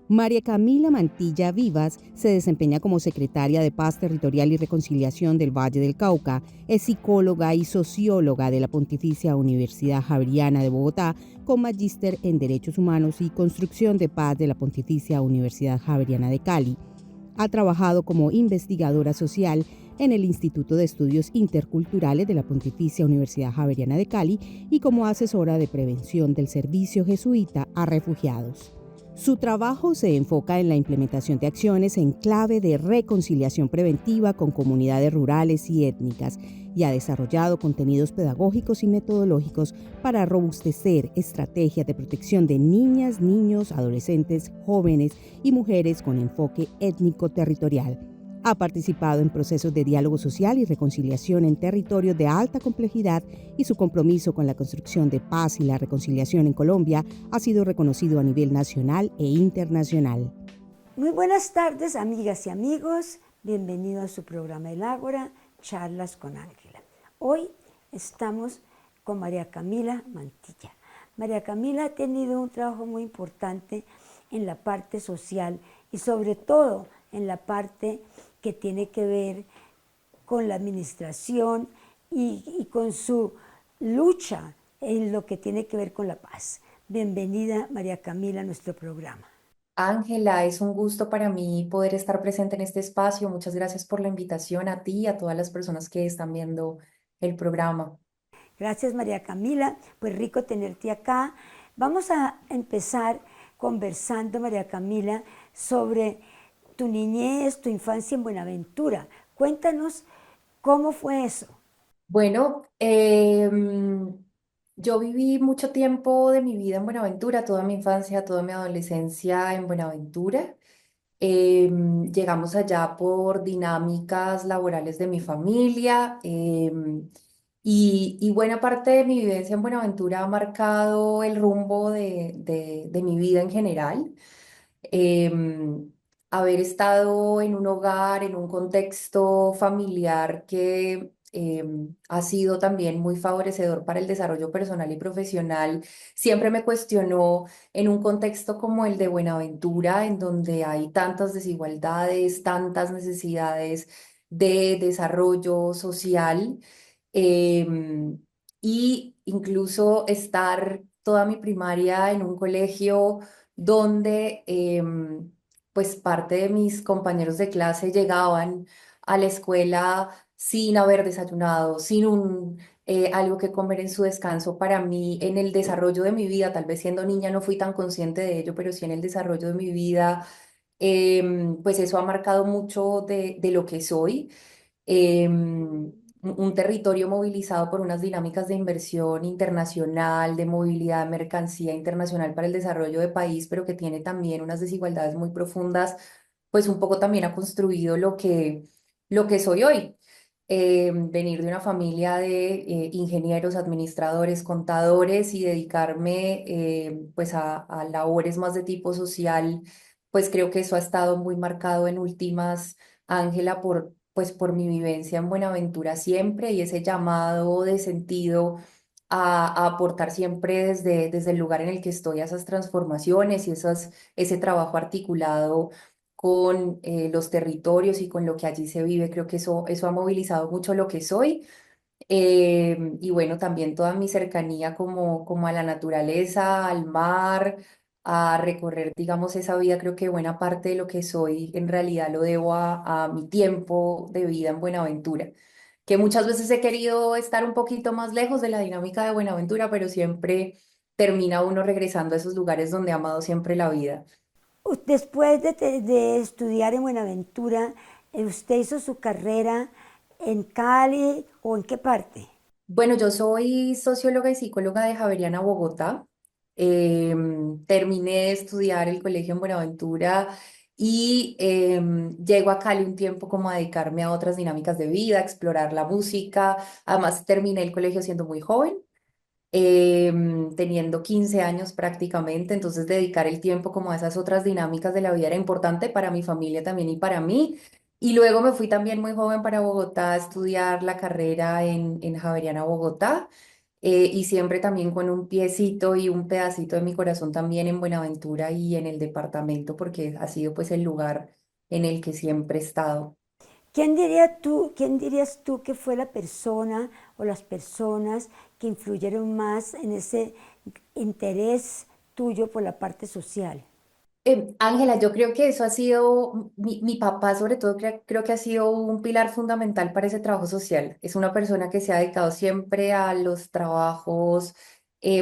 María Camila Mantilla Vivas se desempeña como secretaria de Paz Territorial y Reconciliación del Valle del Cauca, es psicóloga y socióloga de la Pontificia Universidad Javeriana de Bogotá, con magíster en Derechos Humanos y Construcción de Paz de la Pontificia Universidad Javeriana de Cali. Ha trabajado como investigadora social en el Instituto de Estudios Interculturales de la Pontificia Universidad Javeriana de Cali y como asesora de prevención del servicio jesuita a refugiados. Su trabajo se enfoca en la implementación de acciones en clave de reconciliación preventiva con comunidades rurales y étnicas y ha desarrollado contenidos pedagógicos y metodológicos para robustecer estrategias de protección de niñas, niños, adolescentes, jóvenes y mujeres con enfoque étnico-territorial. Ha participado en procesos de diálogo social y reconciliación en territorios de alta complejidad y su compromiso con la construcción de paz y la reconciliación en Colombia ha sido reconocido a nivel nacional e internacional. Muy buenas tardes, amigas y amigos. Bienvenidos a su programa El Ágora, Charlas con Ángela. Hoy estamos con María Camila Mantilla. María Camila ha tenido un trabajo muy importante en la parte social y sobre todo en la parte que tiene que ver con la administración y con su lucha en lo que tiene que ver con la paz. Bienvenida, María Camila, a nuestro programa. Ángela, es un gusto para mí poder estar presente en este espacio. Muchas gracias por la invitación a ti y a todas las personas que están viendo el programa. Gracias, María Camila. Pues rico tenerte acá. Vamos a empezar conversando, María Camila, sobre tu niñez, tu infancia en Buenaventura. Cuéntanos cómo fue eso. Bueno, yo viví mucho tiempo de mi vida en Buenaventura, toda mi infancia, toda mi adolescencia en Buenaventura. Llegamos allá por dinámicas laborales de mi familia, y buena parte de mi vivencia en Buenaventura ha marcado el rumbo de mi vida en general. Em, Haber estado en un hogar, en un contexto familiar que ha sido también muy favorecedor para el desarrollo personal y profesional, siempre me cuestionó en un contexto como el de Buenaventura, en donde hay tantas desigualdades, tantas necesidades de desarrollo social, y incluso estar toda mi primaria en un colegio donde pues parte de mis compañeros de clase llegaban a la escuela sin haber desayunado, sin algo que comer en su descanso. Para mí, en el desarrollo de mi vida, tal vez siendo niña no fui tan consciente de ello, pero sí en el desarrollo de mi vida, pues eso ha marcado mucho de lo que soy. Un territorio movilizado por unas dinámicas de inversión internacional, de movilidad de mercancía internacional para el desarrollo de país, pero que tiene también unas desigualdades muy profundas, pues un poco también ha construido lo que soy hoy. Venir de una familia de ingenieros, administradores, contadores y dedicarme pues a labores más de tipo social, pues creo que eso ha estado muy marcado en últimas, Ángela, por mi vivencia en Buenaventura siempre y ese llamado de sentido a aportar siempre desde el lugar en el que estoy a esas transformaciones y ese trabajo articulado con los territorios y con lo que allí se vive. Creo que eso ha movilizado mucho lo que soy. Y bueno, también toda mi cercanía como a la naturaleza, al mar, a recorrer, digamos, esa vida. Creo que buena parte de lo que soy en realidad lo debo a mi tiempo de vida en Buenaventura, que muchas veces he querido estar un poquito más lejos de la dinámica de Buenaventura, pero siempre termina uno regresando a esos lugares donde ha amado siempre la vida. Después de estudiar en Buenaventura, ¿usted hizo su carrera en Cali o en qué parte? Bueno, yo soy socióloga y psicóloga de Javeriana, Bogotá. Terminé de estudiar el colegio en Buenaventura y llego a Cali un tiempo como a dedicarme a otras dinámicas de vida, a explorar la música. Además, terminé el colegio siendo muy joven, teniendo 15 años prácticamente, entonces dedicar el tiempo como a esas otras dinámicas de la vida era importante para mi familia también y para mí. Y luego me fui también muy joven para Bogotá a estudiar la carrera en Javeriana, Bogotá. y siempre también con un piecito y un pedacito de mi corazón también en Buenaventura y en el departamento, porque ha sido pues el lugar en el que siempre he estado. Quién dirías tú que fue la persona o las personas que influyeron más en ese interés tuyo por la parte social? Ángela, yo creo que eso ha sido, mi papá sobre todo creo que ha sido un pilar fundamental para ese trabajo social. Es una persona que se ha dedicado siempre a los trabajos,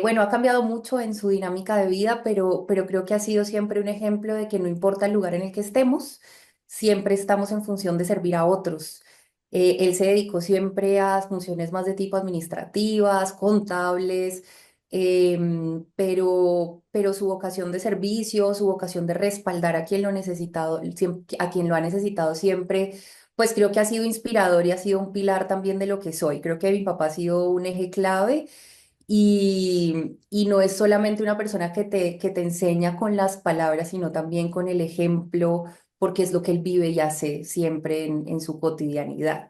bueno, ha cambiado mucho en su dinámica de vida, pero creo que ha sido siempre un ejemplo de que no importa el lugar en el que estemos, siempre estamos en función de servir a otros. Él se dedicó siempre a funciones más de tipo administrativas, contables, pero su vocación de servicio, su vocación de respaldar a quien lo necesitado, a quien lo ha necesitado siempre, pues creo que ha sido inspirador y ha sido un pilar también de lo que soy. Creo que mi papá ha sido un eje clave y no es solamente una persona que te enseña con las palabras, sino también con el ejemplo, porque es lo que él vive y hace siempre en su cotidianidad.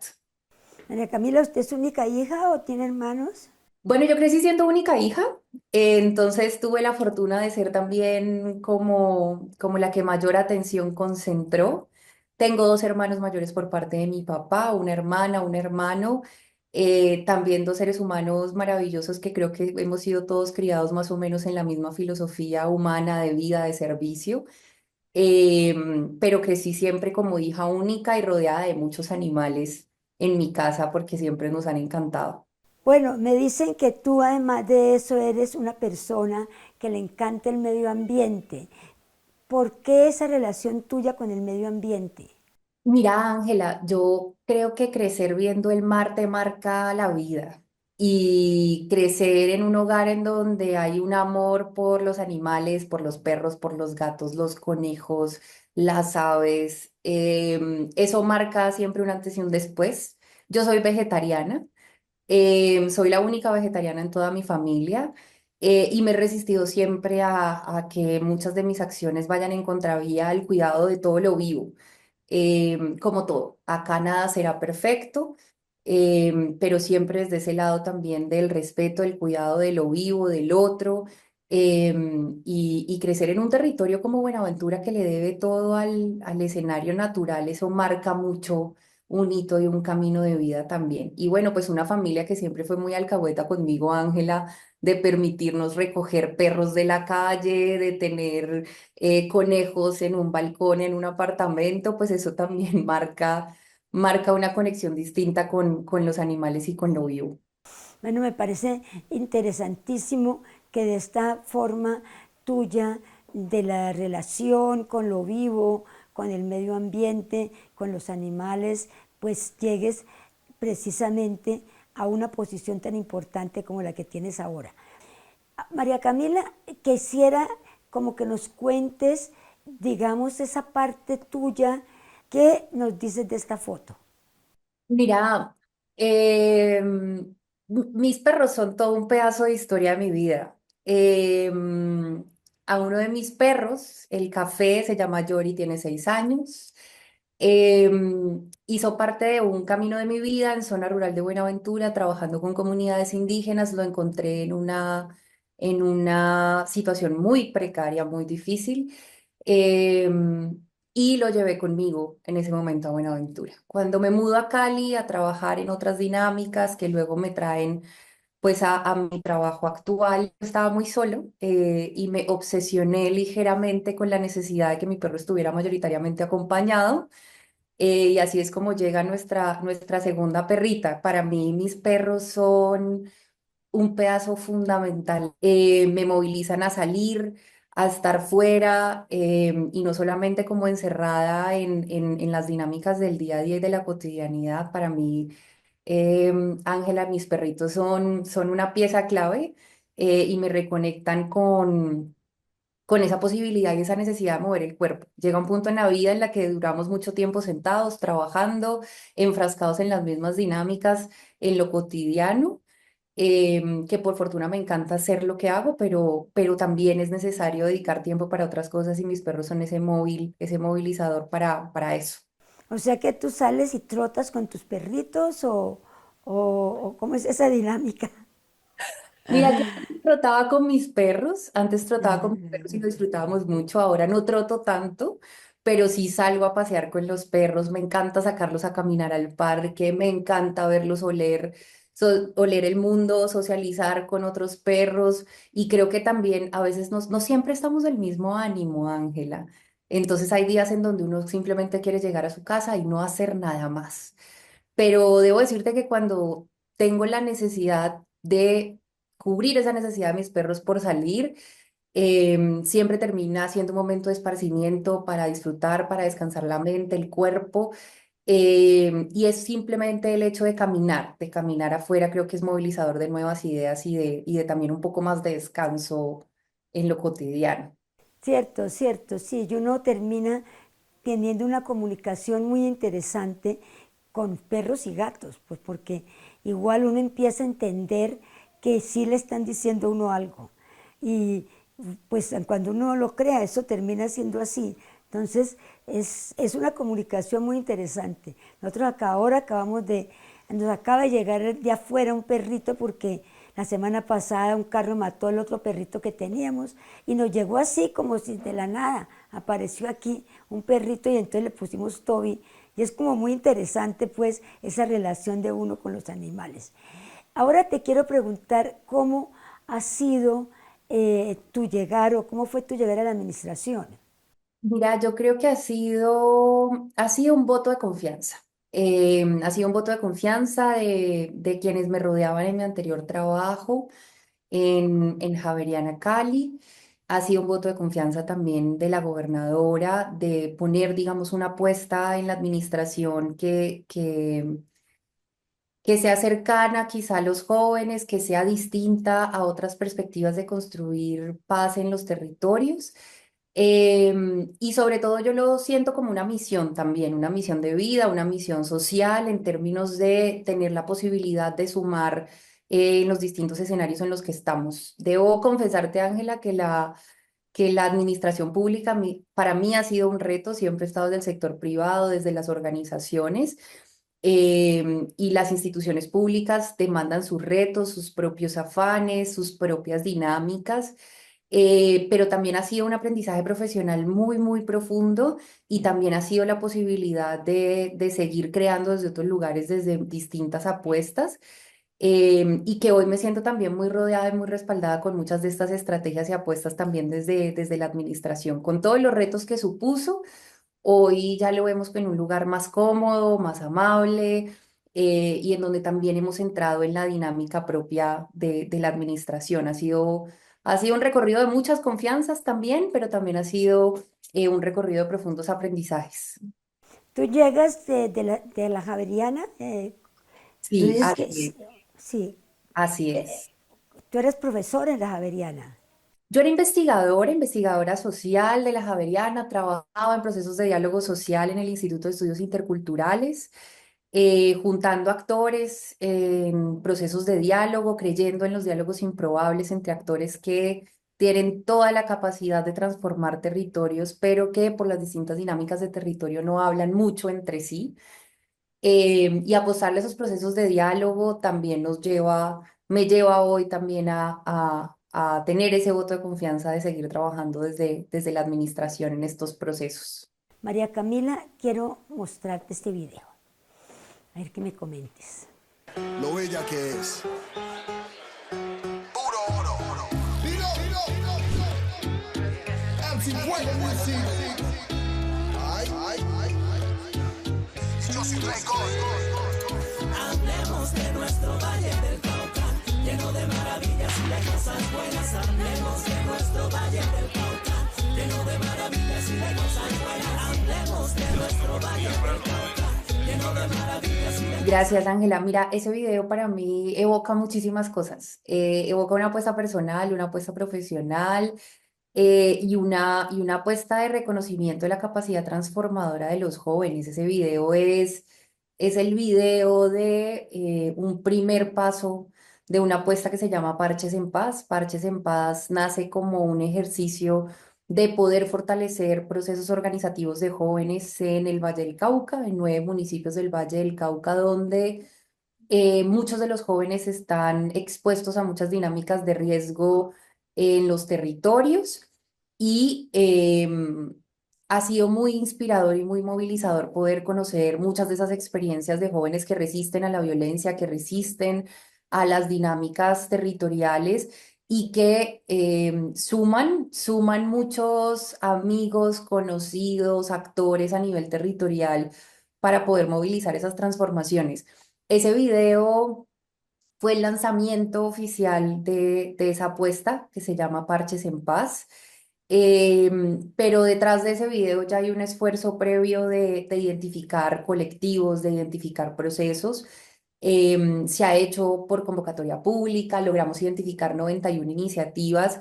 María Camila, ¿usted es única hija o tiene hermanos? Bueno, yo crecí siendo única hija, entonces tuve la fortuna de ser también como la que mayor atención concentró. Tengo dos hermanos mayores por parte de mi papá, una hermana, un hermano, también dos seres humanos maravillosos que creo que hemos sido todos criados más o menos en la misma filosofía humana de vida, de servicio, pero crecí siempre como hija única y rodeada de muchos animales en mi casa porque siempre nos han encantado. Bueno, me dicen que tú además de eso eres una persona que le encanta el medio ambiente. ¿Por qué esa relación tuya con el medio ambiente? Mira, Ángela, yo creo que crecer viendo el mar te marca la vida y crecer en un hogar en donde hay un amor por los animales, por los perros, por los gatos, los conejos, las aves, eso marca siempre un antes y un después. Yo soy vegetariana. Soy la única vegetariana en toda mi familia, y me he resistido siempre a que muchas de mis acciones vayan en contravía al cuidado de todo lo vivo. Como todo, acá nada será perfecto, pero siempre desde ese lado también del respeto, del cuidado de lo vivo, del otro, y crecer en un territorio como Buenaventura que le debe todo al escenario natural, eso marca mucho un hito y un camino de vida también. Y bueno, pues una familia que siempre fue muy alcahueta conmigo, Ángela, de permitirnos recoger perros de la calle, de tener conejos en un balcón, en un apartamento, pues eso también marca una conexión distinta con los animales y con lo vivo. Bueno, me parece interesantísimo que de esta forma tuya de la relación con lo vivo, con el medio ambiente, con los animales, pues llegues precisamente a una posición tan importante como la que tienes ahora. María Camila, quisiera como que nos cuentes, digamos, esa parte tuya que nos dices de esta foto. Mira, mis perros son todo un pedazo de historia de mi vida. A uno de mis perros, el café, se llama Yori, tiene 6 años. Hizo parte de un camino de mi vida en zona rural de Buenaventura, trabajando con comunidades indígenas. Lo encontré en una situación muy precaria, muy difícil. Y lo llevé conmigo en ese momento a Buenaventura. Cuando me mudo a Cali a trabajar en otras dinámicas que luego me traen pues a mi trabajo actual, estaba muy solo, y me obsesioné ligeramente con la necesidad de que mi perro estuviera mayoritariamente acompañado, y así es como llega nuestra segunda perrita. Para mí mis perros son un pedazo fundamental. Me movilizan a salir, a estar fuera, y no solamente como encerrada en las dinámicas del día a día y de la cotidianidad. Para mí, Ángela, mis perritos son una pieza clave, y me reconectan con esa posibilidad y esa necesidad de mover el cuerpo. Llega un punto en la vida en la que duramos mucho tiempo sentados, trabajando, enfrascados en las mismas dinámicas, en lo cotidiano, que por fortuna me encanta hacer lo que hago, pero también es necesario dedicar tiempo para otras cosas y mis perros son ese movilizador para eso. O sea que tú sales y trotas con tus perritos o cómo es esa dinámica. Mira, yo antes trotaba con mis perros, antes trotaba con mis perros y lo disfrutábamos mucho, ahora no troto tanto, pero sí salgo a pasear con los perros, me encanta sacarlos a caminar al parque, me encanta verlos oler, oler el mundo, socializar con otros perros y creo que también a veces no siempre estamos del mismo ánimo, Ángela. Entonces hay días en donde uno simplemente quiere llegar a su casa y no hacer nada más. Pero debo decirte que cuando tengo la necesidad de cubrir esa necesidad de mis perros por salir, siempre termina siendo un momento de esparcimiento para disfrutar, para descansar la mente, el cuerpo. Y es simplemente el hecho de caminar afuera, creo que es movilizador de nuevas ideas y de también un poco más de descanso en lo cotidiano. Cierto, cierto, sí, y uno termina teniendo una comunicación muy interesante con perros y gatos, pues porque igual uno empieza a entender que sí le están diciendo a uno algo. Y pues cuando uno lo crea, eso termina siendo así. Entonces es una comunicación muy interesante. Nosotros acá ahora nos acaba de llegar de afuera un perrito porque la semana pasada un carro mató al otro perrito que teníamos y nos llegó así como si de la nada apareció aquí un perrito y entonces le pusimos Toby y es como muy interesante pues esa relación de uno con los animales. Ahora te quiero preguntar cómo ha sido tu llegar o cómo fue tu llegar a la administración. Mira, yo creo que ha sido un voto de confianza. Ha sido un voto de confianza de quienes me rodeaban en mi anterior trabajo en Javeriana Cali. Ha sido un voto de confianza también de la gobernadora de poner, digamos, una apuesta en la administración que sea cercana quizá a los jóvenes, que sea distinta a otras perspectivas de construir paz en los territorios. Y sobre todo yo lo siento como una misión también, una misión de vida, una misión social en términos de tener la posibilidad de sumar en los distintos escenarios en los que estamos. Debo confesarte, Ángela, que la administración pública para mí ha sido un reto, siempre he estado desde el sector privado, desde las organizaciones, y las instituciones públicas demandan sus retos, sus propios afanes, sus propias dinámicas. Pero también ha sido un aprendizaje profesional muy, muy profundo y también ha sido la posibilidad de seguir creando desde otros lugares, desde distintas apuestas, y que hoy me siento también muy rodeada y muy respaldada con muchas de estas estrategias y apuestas también desde la administración, con todos los retos que supuso. Hoy ya lo vemos en un lugar más cómodo, más amable, y en donde también hemos entrado en la dinámica propia de la administración. Ha sido un recorrido de muchas confianzas también, pero también ha sido un recorrido de profundos aprendizajes. Tú llegas de la Javeriana, tú Sí, dices que así es. sí, Así es. tú eres profesor en la Javeriana. Yo era investigadora social de la Javeriana, trabajaba en procesos de diálogo social en el Instituto de Estudios Interculturales, juntando actores en procesos de diálogo, creyendo en los diálogos improbables entre actores que tienen toda la capacidad de transformar territorios, pero que por las distintas dinámicas de territorio no hablan mucho entre sí. Y apostarle a esos procesos de diálogo también me lleva hoy también a tener ese voto de confianza de seguir trabajando desde la administración en estos procesos. María Camila, quiero mostrarte este video. A ver que me comentes. Lo bella que es. Puro oro. Dilo, anti-white music. Ay, ay, ay, ay. Y yo soy Rey Gold. Hablemos de nuestro Valle del Cauca, lleno de maravillas y de cosas buenas. Hablemos de nuestro Valle del Cauca, lleno de maravillas y de cosas buenas. Hablemos de nuestro Valle del Cauca, lleno de maravillas y de cosas. Gracias, Ángela. Mira, ese video para mí evoca muchísimas cosas. Evoca una apuesta personal, una apuesta profesional, y una apuesta de reconocimiento de la capacidad transformadora de los jóvenes. Ese video es el video de un primer paso de una apuesta que se llama Parches en Paz. Parches en Paz nace como un ejercicio de poder fortalecer procesos organizativos de jóvenes en el Valle del Cauca, en 9 municipios del Valle del Cauca, donde Muchos de los jóvenes están expuestos a muchas dinámicas de riesgo en los territorios y ha sido muy inspirador y muy movilizador poder conocer muchas de esas experiencias de jóvenes que resisten a la violencia, que resisten a las dinámicas territoriales y que suman muchos amigos, conocidos, actores a nivel territorial para poder movilizar esas transformaciones. Ese video fue el lanzamiento oficial de esa apuesta que se llama Parches en Paz. Pero detrás de ese video ya hay un esfuerzo previo de identificar colectivos, de identificar procesos. Se ha hecho por convocatoria pública, logramos identificar 91 iniciativas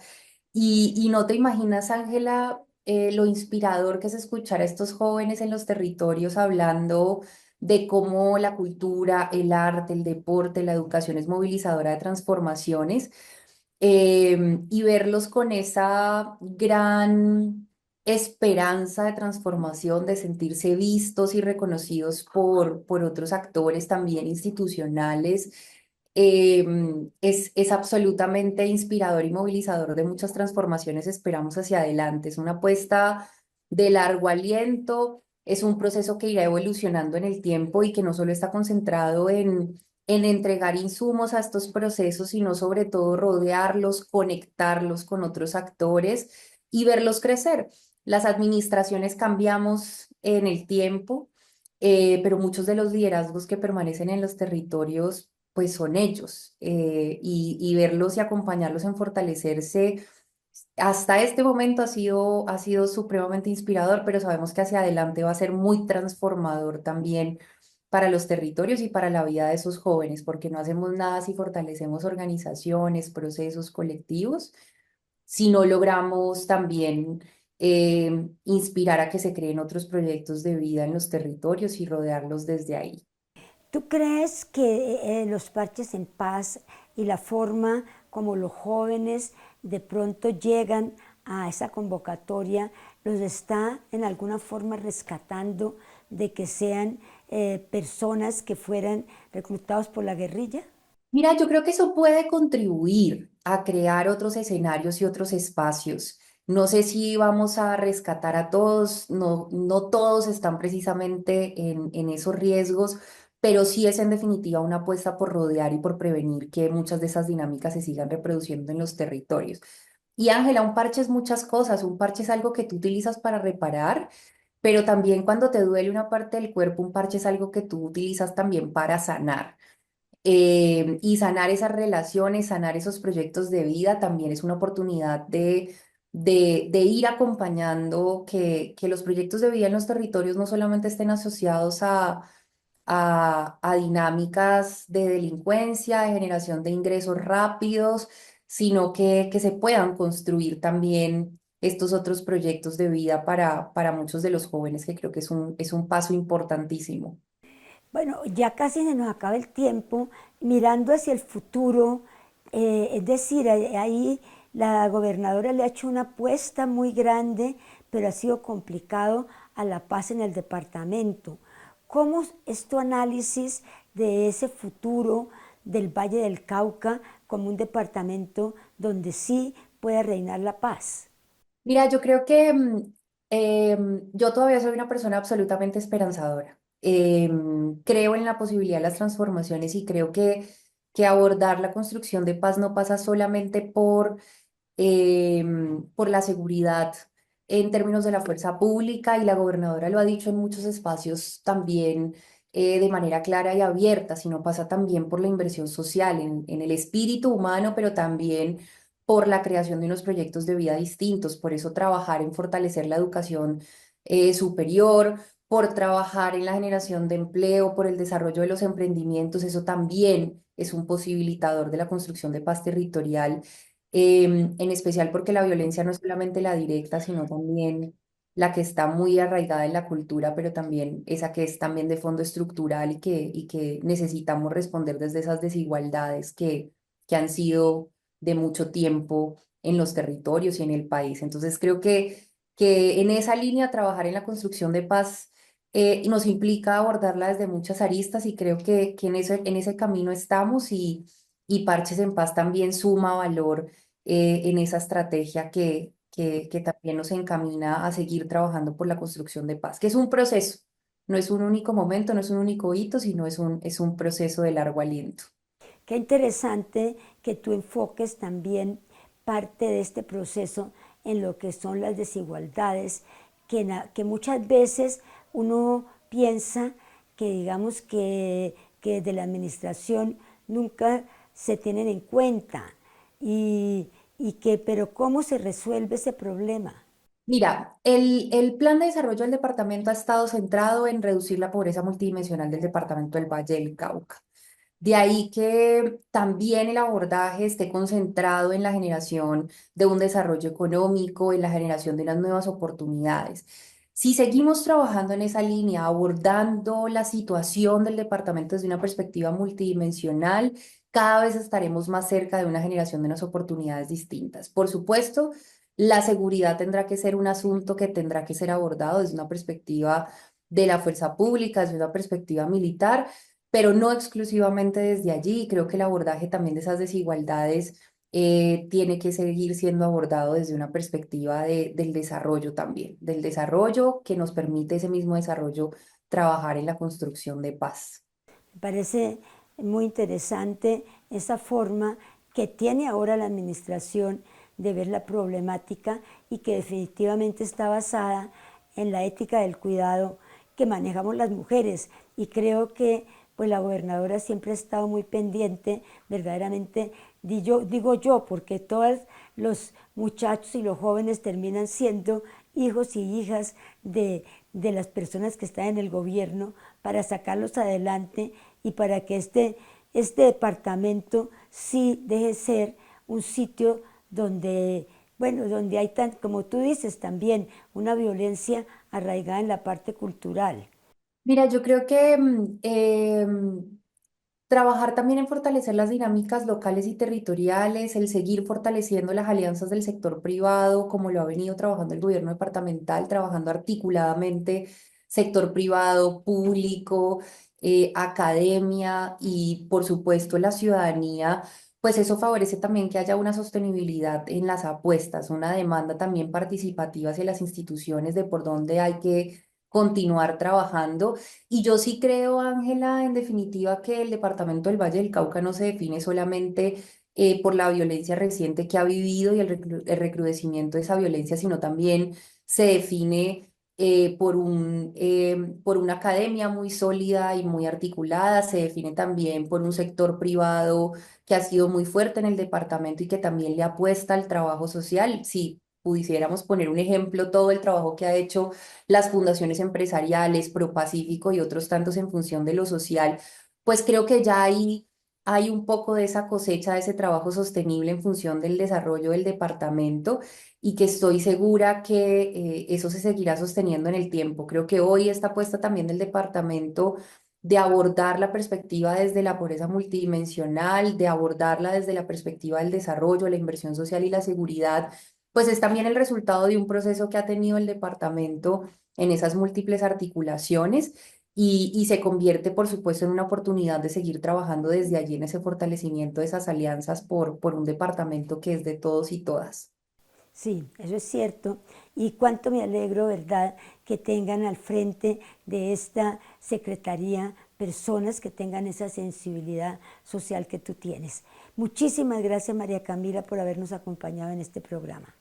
y no te imaginas, Ángela, lo inspirador que es escuchar a estos jóvenes en los territorios hablando de cómo la cultura, el arte, el deporte, la educación es movilizadora de transformaciones, y verlos con esa gran esperanza de transformación, de sentirse vistos y reconocidos por otros actores también institucionales. Es absolutamente inspirador y movilizador de muchas transformaciones. Esperamos hacia adelante. Es una apuesta de largo aliento, es un proceso que irá evolucionando en el tiempo y que no solo está concentrado en entregar insumos a estos procesos, sino sobre todo rodearlos, conectarlos con otros actores y verlos crecer. Las administraciones cambiamos en el tiempo, pero muchos de los liderazgos que permanecen en los territorios, pues son ellos, y verlos y acompañarlos en fortalecerse hasta este momento ha sido supremamente inspirador, pero sabemos que hacia adelante va a ser muy transformador también para los territorios y para la vida de esos jóvenes, porque no hacemos nada si fortalecemos organizaciones, procesos colectivos, si no logramos también inspirar a que se creen otros proyectos de vida en los territorios y rodearlos desde ahí. ¿Tú crees que los parches en paz y la forma como los jóvenes de pronto llegan a esa convocatoria los está en alguna forma rescatando de que sean personas que fueran reclutados por la guerrilla? Mira, yo creo que eso puede contribuir a crear otros escenarios y otros espacios. No sé si vamos a rescatar a todos, no todos están precisamente en esos riesgos, pero sí es en definitiva una apuesta por rodear y por prevenir que muchas de esas dinámicas se sigan reproduciendo en los territorios. Y Ángela, un parche es muchas cosas, un parche es algo que tú utilizas para reparar, pero también cuando te duele una parte del cuerpo, un parche es algo que tú utilizas también para sanar. Y sanar esas relaciones, sanar esos proyectos de vida también es una oportunidad de ir acompañando que los proyectos de vida en los territorios no solamente estén asociados a dinámicas de delincuencia, de generación de ingresos rápidos, sino que se puedan construir también estos otros proyectos de vida para muchos de los jóvenes, que creo que es un paso importantísimo. Bueno, ya casi se nos acaba el tiempo, mirando hacia el futuro, es decir, ahí la gobernadora le ha hecho una apuesta muy grande, pero ha sido complicado a la paz en el departamento. ¿Cómo es tu análisis de ese futuro del Valle del Cauca como un departamento donde sí puede reinar la paz? Mira, yo creo que yo todavía soy una persona absolutamente esperanzadora. Creo en la posibilidad de las transformaciones y creo que abordar la construcción de paz no pasa solamente por la seguridad en términos de la fuerza pública, y la gobernadora lo ha dicho en muchos espacios también, de manera clara y abierta, sino pasa también por la inversión social en el espíritu humano, pero también por la creación de unos proyectos de vida distintos. Por eso trabajar en fortalecer la educación superior, por trabajar en la generación de empleo, por el desarrollo de los emprendimientos, eso también es un posibilitador de la construcción de paz territorial, en especial porque la violencia no es solamente la directa, sino también la que está muy arraigada en la cultura, pero también esa que es también de fondo estructural y que necesitamos responder desde esas desigualdades que han sido de mucho tiempo en los territorios y en el país. Entonces creo que en esa línea trabajar en la construcción de paz y nos implica abordarla desde muchas aristas y creo que en ese camino estamos y Parches en Paz también suma valor en esa estrategia que también nos encamina a seguir trabajando por la construcción de paz, que es un proceso, no es un único momento, no es un único hito, sino es un proceso de largo aliento. Qué interesante que tú enfoques también parte de este proceso en lo que son las desigualdades, que muchas veces uno piensa que digamos que de la administración nunca se tienen en cuenta pero ¿cómo se resuelve ese problema? Mira, el plan de desarrollo del departamento ha estado centrado en reducir la pobreza multidimensional del departamento del Valle del Cauca. De ahí que también el abordaje esté concentrado en la generación de un desarrollo económico, en la generación de unas nuevas oportunidades. Si seguimos trabajando en esa línea, abordando la situación del departamento desde una perspectiva multidimensional, cada vez estaremos más cerca de una generación de unas oportunidades distintas. Por supuesto, la seguridad tendrá que ser un asunto que tendrá que ser abordado desde una perspectiva de la fuerza pública, desde una perspectiva militar, pero no exclusivamente desde allí. Creo que el abordaje también de esas desigualdades tiene que seguir siendo abordado desde una perspectiva del desarrollo también, del desarrollo que nos permite ese mismo desarrollo trabajar en la construcción de paz. Me parece muy interesante esa forma que tiene ahora la administración de ver la problemática y que definitivamente está basada en la ética del cuidado que manejamos las mujeres. Y creo que pues la gobernadora siempre ha estado muy pendiente, verdaderamente, digo yo, porque todos los muchachos y los jóvenes terminan siendo hijos y hijas de las personas que están en el gobierno para sacarlos adelante y para que este departamento sí deje ser un sitio donde, bueno, donde hay tan, como tú dices también, una violencia arraigada en la parte cultural. Mira, yo creo que trabajar también en fortalecer las dinámicas locales y territoriales, el seguir fortaleciendo las alianzas del sector privado, como lo ha venido trabajando el gobierno departamental, trabajando articuladamente sector privado, público, academia y por supuesto la ciudadanía, pues eso favorece también que haya una sostenibilidad en las apuestas, una demanda también participativa hacia las instituciones de por dónde hay que continuar trabajando. Y yo sí creo, Ángela, en definitiva, que el departamento del Valle del Cauca no se define solamente por la violencia reciente que ha vivido y el recrudecimiento de esa violencia, sino también se define por una academia muy sólida y muy articulada, se define también por un sector privado que ha sido muy fuerte en el departamento y que también le apuesta al trabajo social. Si pudiéramos poner un ejemplo, todo el trabajo que ha hecho las fundaciones empresariales, ProPacífico y otros tantos en función de lo social, pues creo que ya hay un poco de esa cosecha, de ese trabajo sostenible en función del desarrollo del departamento y que estoy segura que eso se seguirá sosteniendo en el tiempo. Creo que hoy esta apuesta también del departamento de abordar la perspectiva desde la pobreza multidimensional, de abordarla desde la perspectiva del desarrollo, la inversión social y la seguridad, pues es también el resultado de un proceso que ha tenido el departamento en esas múltiples articulaciones y se convierte, por supuesto, en una oportunidad de seguir trabajando desde allí en ese fortalecimiento de esas alianzas por un departamento que es de todos y todas. Sí, eso es cierto. Y cuánto me alegro, ¿verdad?, que tengan al frente de esta secretaría personas que tengan esa sensibilidad social que tú tienes. Muchísimas gracias, María Camila, por habernos acompañado en este programa.